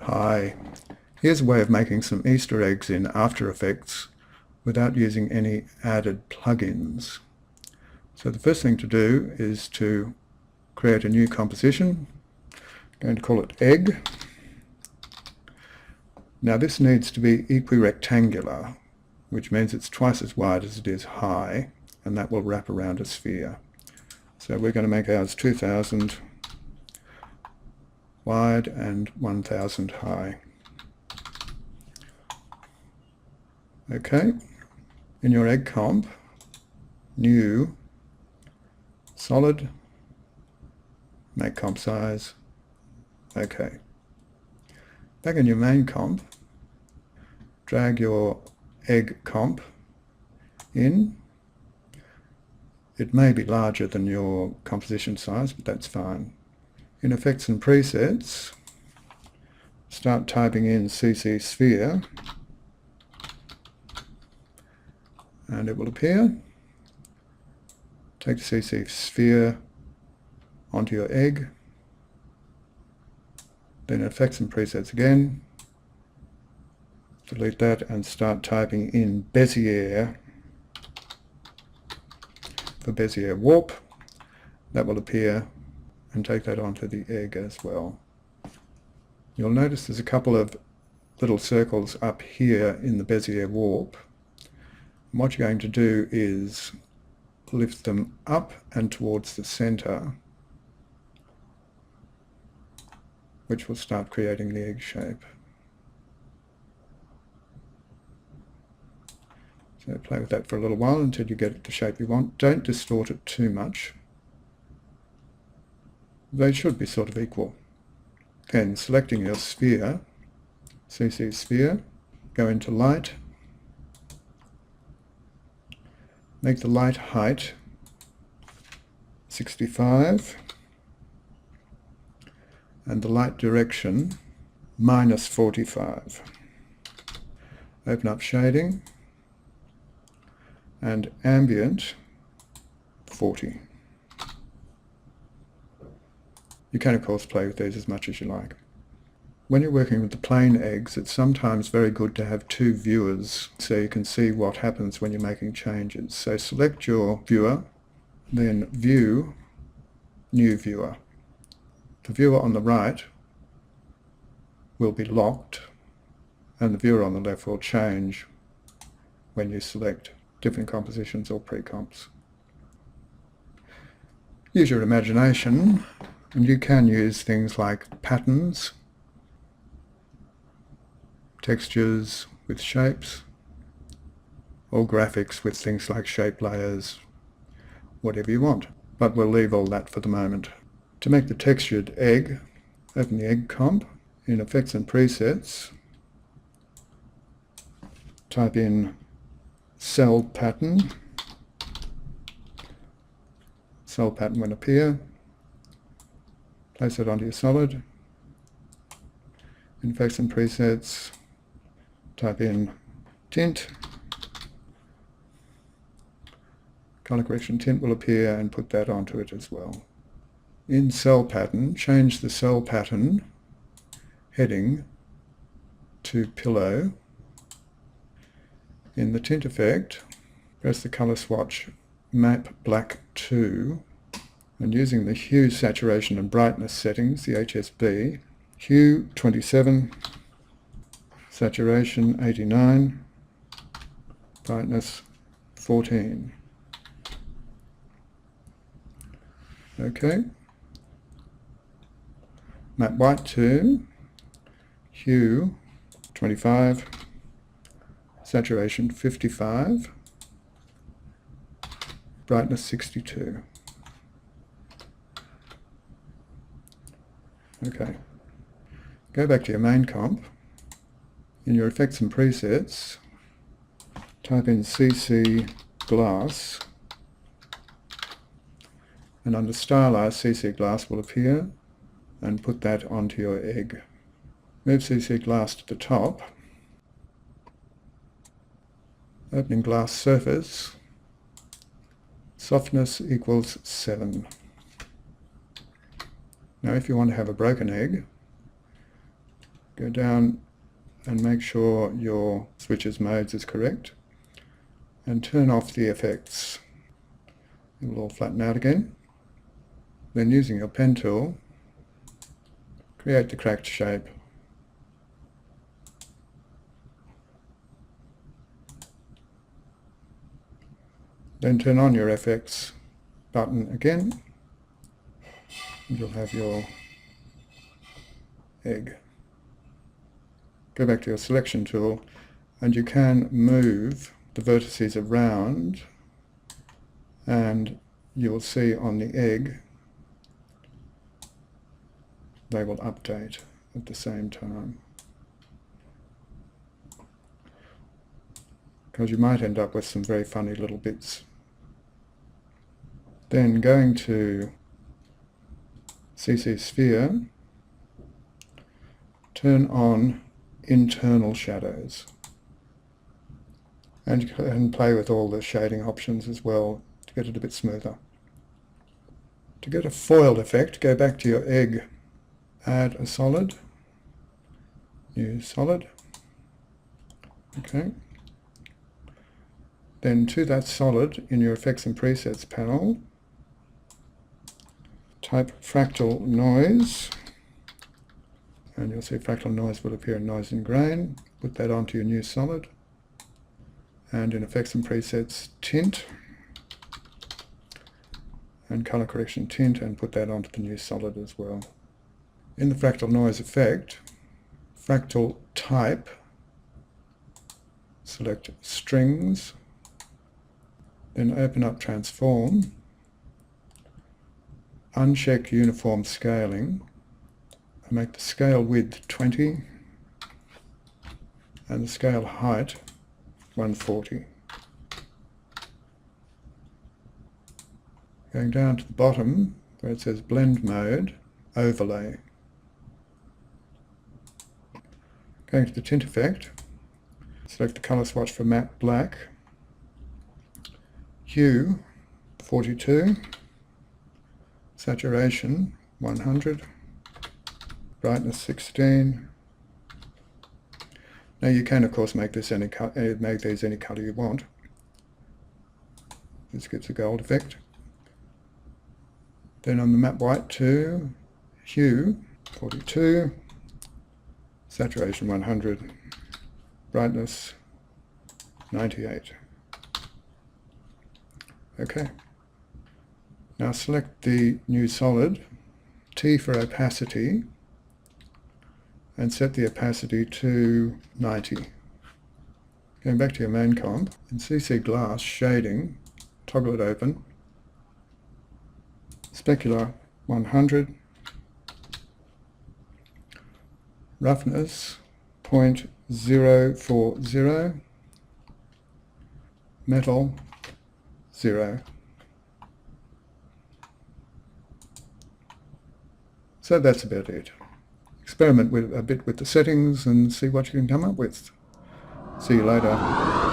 Hi, here's a way of making some Easter eggs in After Effects without using any added plugins. So the first thing to do is to create a new composition. I'm going to call it egg. Now this needs to be equirectangular, which means it's twice as wide as it is high, and that will wrap around a sphere. So we're going to make ours 2000 wide and 1000 high. Okay, in your egg comp, new, solid, make comp size, okay. Back in your main comp, drag your egg comp in. It may be larger than your composition size, but that's fine. In Effects and Presets, start typing in CC Sphere, and it will appear. Take the CC Sphere onto your egg, then Effects and Presets again, delete that and start typing in Bezier for Bezier Warp. That will appear, and take that onto the egg as well. You'll notice there's a couple of little circles up here in the Bezier Warp. And what you're going to do is lift them up and towards the center, which will start creating the egg shape. So play with that for a little while until you get it the shape you want. Don't distort it too much. They should be sort of equal. Then selecting your sphere, CC Sphere, go into Light, make the light height 65 and the light direction -45. Open up shading and ambient 40. You can of course play with these as much as you like. When you're working with the plain eggs, it's sometimes very good to have two viewers so you can see what happens when you're making changes. So select your viewer, then View, New Viewer. The viewer on the right will be locked, and the viewer on the left will change when you select different compositions or pre-comps. Use your imagination, and you can use things like patterns, textures with shapes, or graphics with things like shape layers, whatever you want. But we'll leave all that for the moment. To make the textured egg, open the egg comp, in Effects and Presets, type in Cell Pattern. Cell pattern will appear. Place it onto your solid. In Effects and Presets, type in Tint. Color correction tint will appear, and put that onto it as well. In Cell Pattern, change the Cell Pattern heading to Pillow. In the Tint effect, press the color swatch Map Black 2, and using the Hue, Saturation and Brightness settings, the HSB, Hue 27, Saturation 89, Brightness 14. Okay. Map White 2, Hue 25, Saturation 55, Brightness 62. Okay. Go back to your main comp. In your Effects and Presets, type in CC Glass, and under Stylize, CC Glass will appear, and put that onto your egg. Move CC Glass to the top, opening glass surface, softness equals 7. Now if you want to have a broken egg, go Go down and make sure your switches modes is correct, and turn off the effects. It will all flatten out again. Then using your pen tool, create the cracked shape. Then turn on your FX button again, and you'll have your egg. Go back to your selection tool, and you can move the vertices around, and you will see on the egg they will update at the same time, because you might end up with some very funny little bits. Then going to CC Sphere, turn on internal shadows, and you can play with all the shading options as well to get it a bit smoother. To get a foiled effect, go back to your egg, add a solid, new solid, okay. Then to that solid in your Effects and Presets panel, type fractal noise, and you'll see fractal noise will appear in Noise and Grain. Put that onto your new solid, and in Effects and Presets, tint, and color correction tint, and put that onto the new solid as well. In the fractal noise effect, fractal type, select strings, then open up transform, uncheck uniform scaling, and make the scale width 20 and the scale height 140. Going down to the bottom where it says blend mode, overlay. Going to the tint effect, select the color swatch for matte black, hue 42, saturation 100, brightness 16. Now you can of course make this any these any color you want. This gives a gold effect. Then on the matte white 2, hue 42, saturation 100, brightness 98. Okay. Now select the new solid, T for opacity, and set the opacity to 90. Going back to your main comp, in CC Glass shading, toggle it open, specular 100, roughness 0.040, metal 0. So that's about it. Experiment with a bit with the settings and see what you can come up with. See you later.